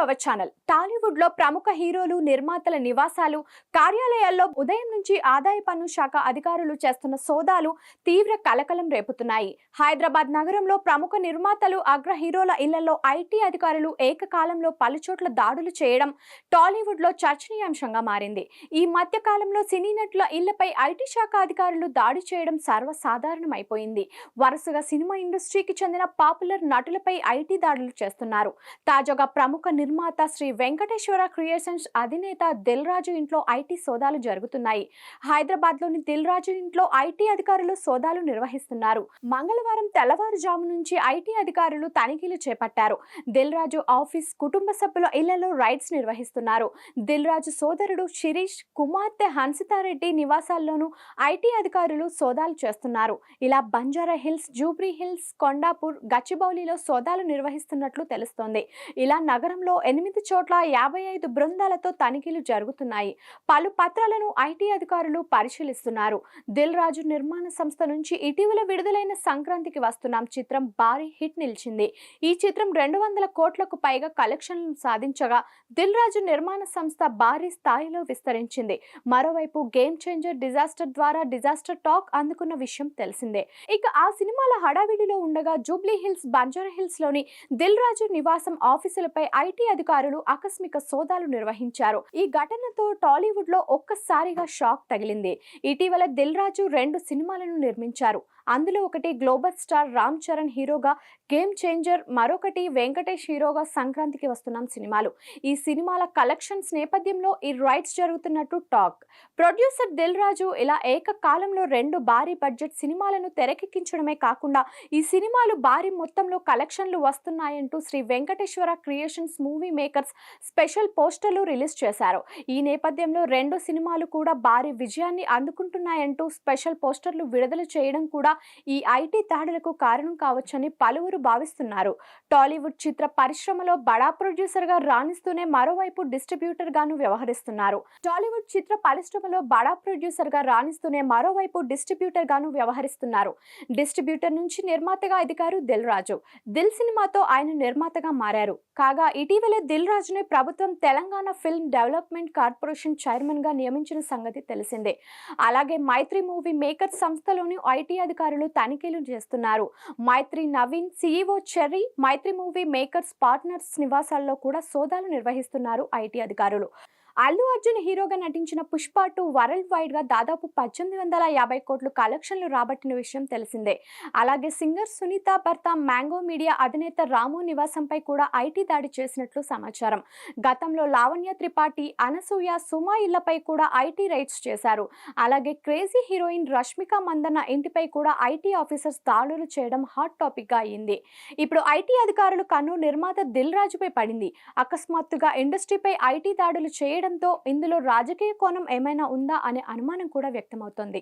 Our channel. Tollywood లో ప్రముఖ హీరోలు, నిర్మాతల నివాసాలు, కార్యాలయాల్లో ఉదయం నుంచి ఆదాయ పన్ను శాఖ అధికారులు చేస్తున్న సోదాలు తీవ్ర కలకలం రేపుతున్నాయి. హైదరాబాద్ నగరంలో ప్రముఖ నిర్మాతలు, అగ్ర హీరోల ఇళ్లలో ఐటీ అధికారులు ఏకకాలంలో పలుచోట్ల దాడులు చేయడం టాలీవుడ్ లో చర్చనీయాంశంగా మారింది. ఈ మధ్య కాలంలో సినీ నటుల ఇళ్లపై ఐటీ శాఖ అధికారులు దాడి చేయడం సర్వసాధారణమైపోయింది. వరుసగా సినిమా ఇండస్ట్రీకి చెందిన పాపులర్ నటులపై ఐటీ దాడులు చేస్తున్నారు. తాజాగా ప్రముఖ నిర్మాత శ్రీ వెంకటేశ్వర క్రియేషన్స్ అధినేత దిల్ రాజు ఇంట్లో ఐటీ సోదాలు జరుగుతున్నాయి. హైదరాబాద్ లోని దిల్ రాజు ఇంట్లో ఐటీ అధికారులు సోదాలు నిర్వహిస్తున్నారు. మంగళవారం తెల్లవారుజాము నుంచి ఐటీ అధికారులు తనిఖీలు చేపట్టారు. దిల్ రాజు ఆఫీస్, కుటుంబ సభ్యుల ఇళ్లలో రైడ్స్ నిర్వహిస్తున్నారు. దిల్ రాజు సోదరుడు శిరీష్, కుమార్తె హన్సితారెడ్డి నివాసాల్లోనూ ఐటీ అధికారులు సోదాలు చేస్తున్నారు. ఇలా బంజారా హిల్స్, జూబ్లీ హిల్స్, కొండాపూర్, గచ్చిబౌలిలో సోదాలు నిర్వహిస్తున్నట్లు తెలుస్తోంది. ఇలా నగరంలో 8 చోట్ల 55 బృందాలతో తనిఖీలు జరుగుతున్నాయి. పలు పత్రాలను ఐటీ అధికారులు పరిశీలిస్తున్నారు. దిల్ రాజు నిర్మాణ సంస్థ నుంచి ఇటీవల విడుదలైన సంక్రాంతికి వస్తున్నాం చిత్రం భారీ హిట్ నిలిచింది. ఈ చిత్రం 200 కోట్లకు పైగా కలెక్షన్లను సాధించగా దిల్ రాజు నిర్మాణ సంస్థ భారీ స్థాయిలో విస్తరించింది. మరోవైపు గేమ్ చేంజర్ డిజాస్టర్ ద్వారా డిజాస్టర్ టాక్ అందుకున్న విషయం తెలిసిందే. ఇక ఆ సినిమాల హడావిడిలో ఉండగా జూబ్లీ హిల్స్, బంజారా హిల్స్ లోని దిల్ రాజు నివాసం ఆఫీసులపై ఐటీ అధికారులు ఆకస్మిక సోదాలు నిర్వహించారు. ఈ ఘటనతో టాలీవుడ్ లో ఒక్కసారిగా షాక్ తగిలింది. ఇటీవల దిల్ రాజు 2 సినిమాలను నిర్మించారు. అందులో ఒకటి గ్లోబల్ స్టార్ రామ్ చరణ్ హీరోగా గేమ్ చేంజర్, మరొకటి వెంకటేష్ హీరోగా సంక్రాంతికి వస్తున్నాం సినిమాలు. ఈ సినిమాల కలెక్షన్స్ నేపథ్యంలో ఈ రైట్స్ జరుగుతున్నట్టు టాక్. ప్రొడ్యూసర్ దిల్ రాజు ఇలా ఏకకాలంలో 2 భారీ బడ్జెట్ సినిమాలను తెరకెక్కించడమే కాకుండా ఈ సినిమాలు భారీ మొత్తంలో కలెక్షన్లు వస్తున్నాయంటూ Sri Venkateswara Creations movie makers special పోస్టర్లు రిలీజ్ చేశారు. ఈ నేపథ్యంలో 2 సినిమాలు కూడా భారీ విజయాన్ని అందుకుంటున్నాయంటూ స్పెషల్ పోస్టర్లు విడుదల చేయడం కూడా ఈ ఐటీ దాడులకు కారణం కావచ్చని పలువురు భావిస్తున్నారు. టాలీవుడ్ చిత్ర పరిశ్రమలో బడా ప్రొడ్యూసర్ గా రాణిస్తూనే మరోవైపు డిస్ట్రిబ్యూటర్ గాను వ్యవహరిస్తున్నారు. టాలీవుడ్ చిత్ర పరిశ్రమలో బడా ప్రొడ్యూసర్ గా రాణిస్తూనే మరోవైపు డిస్ట్రిబ్యూటర్ గాను వ్యవహరిస్తున్నారు. డిస్ట్రిబ్యూటర్ నుంచి నిర్మాతగా ఎదిగారు దిల్ రాజు. దిల్ సినిమాతో ఆయన నిర్మాతగా మారారు. కాగా ఇటీవలే దిల్ రాజుని ప్రభుత్వం Telangana film development corporation chairman గా నియమించిన సంగతి తెలిసిందే. అలాగే మైత్రి మూవీ మేకర్స్ సంస్థలోని ఐటీ అధికారులు తనిఖీలు చేస్తున్నారు. మైత్రి నవీన్, సీఈఓ చెర్రీ, మైత్రి మూవీ మేకర్స్ పార్ట్నర్స్ నివాసాల్లో కూడా సోదాలు నిర్వహిస్తున్నారు ఐటీ అధికారులు. అల్లు అర్జున్ హీరోగా నటించిన పుష్ప 2 వరల్డ్ వైడ్ గా దాదాపు 1850 కోట్లు కలెక్షన్లు రాబట్టిన విషయం తెలిసిందే. అలాగే సింగర్ సునీత భర్త మ్యాంగో మీడియా అధినేత రాము నివాసంపై కూడా ఐటీ దాడి చేసినట్లు సమాచారం. గతంలో లావణ్య త్రిపాఠి, అనసూయ, సుమా ఇళ్లపై కూడా ఐటీ రైడ్స్ చేశారు. అలాగే క్రేజీ హీరోయిన్ రష్మిక మందన్న ఇంటిపై కూడా ఐటీ ఆఫీసర్స్ దాడులు చేయడం హాట్ టాపిక్ గా అయింది. ఇప్పుడు ఐటీ అధికారులు కన్ను నిర్మాత దిల్ రాజుపై పడింది. అకస్మాత్తుగా ఇండస్ట్రీపై ఐటీ దాడులు చేయడంతో ఇందులో రాజకీయ కోణం ఏమైనా ఉందా అనే అనుమానం కూడా వ్యక్తమవుతోంది.